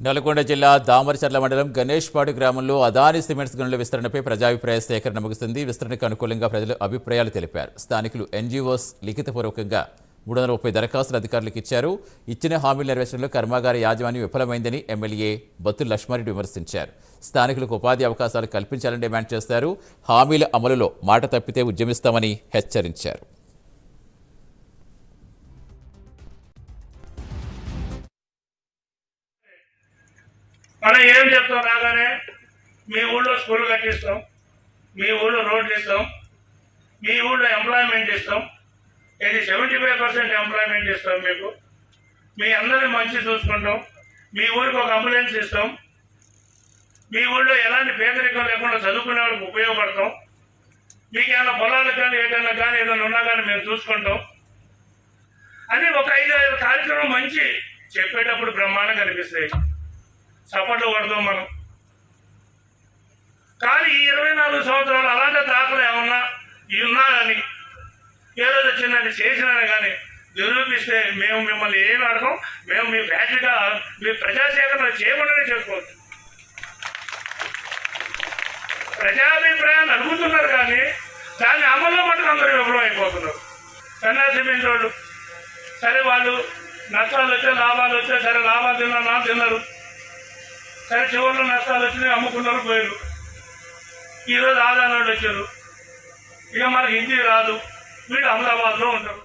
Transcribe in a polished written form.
నల్గొండ జిల్లా దామరచర్ల మండలం గణేష్పాడు గ్రామంలో అదాని సిమెంట్స్ గనుల విస్తరణపై ప్రజాభిప్రాయ సేకరణ ముగిసింది. విస్తరణకు అనుకూలంగా ప్రజలు అభిప్రాయాలు తెలిపారు. స్థానికులు ఎన్జీఓస్ లిఖితపూర్వకంగా 330 దరఖాస్తులు అధికారులకు ఇచ్చారు. ఇచ్చిన హామీల నెరవేర్చడంలో కర్మాగార యాజమాన్యం విఫలమైందని ఎమ్మెల్యే బత్తుల లక్ష్మారెడ్డి విమర్శించారు. స్థానికులకు ఉపాధి అవకాశాలు కల్పించాలని డిమాండ్ చేశారు. హామీల అమలులో మాట తప్పితే ఉద్యమిస్తామని హెచ్చరించారు. మనం ఏం చెప్తాం రాగానే మీ ఊళ్ళో స్కూల్ కట్టిస్తాం, మీ ఊళ్ళో రోడ్లు ఇస్తాం, మీ ఊళ్ళో ఎంప్లాయ్మెంట్ ఇస్తాం, ఇది 75% ఎంప్లాయ్మెంట్ ఇస్తాం, మీకు మీ అందరినీ మంచి చూసుకుంటాం, మీ ఊరికి ఒక అంబులెన్స్ ఇస్తాం, మీ ఊళ్ళో ఎలాంటి పేదరికం లేకుండా చదువుకునే వాళ్ళకి ఉపయోగపడతాం, మీకు ఏమైనా పొలాలకు కానీ ఏదైనా కానీ ఏదైనా ఉన్నా కానీ మేము చూసుకుంటాం అని ఒక 5 కార్యక్రమం మంచి చెప్పేటప్పుడు బ్రహ్మాండంగా కనిపిస్తాయి, సపోర్ట్లు కొడతాం మనం. కానీ ఈ 24 సంవత్సరాలు అలాంటి దాఖలు ఏమన్నా ఉన్నా కానీ ఏ రోజు వచ్చిందని చేసినా కానీ నిరూపిస్తే మేము మిమ్మల్ని ఏమి అడగం, మేము మీ ఫ్యాక్టరీగా మీ ప్రజాసేకరణ చేయకుండానే చేసుకోవచ్చు. ప్రజాభిప్రాయాన్ని అడుగుతున్నారు కానీ దాన్ని అమల్లో మటుకు అందరూ విఫలం అయిపోతున్నారు. సిమెంట్ వాళ్ళు సరే, వాళ్ళు నష్టాలు వచ్చే లాభాలు వచ్చే, సరే లాభాలు తిన్నారు, సరే చివరిలో నష్టాలు వచ్చినాయి, అమ్ముకున్నారు, పోయారు. ఈరోజు ఆదాయాలు వచ్చారు, ఇక మనకి హిందీ రాదు, వీళ్ళు అహ్మదాబాద్లో ఉంటారు.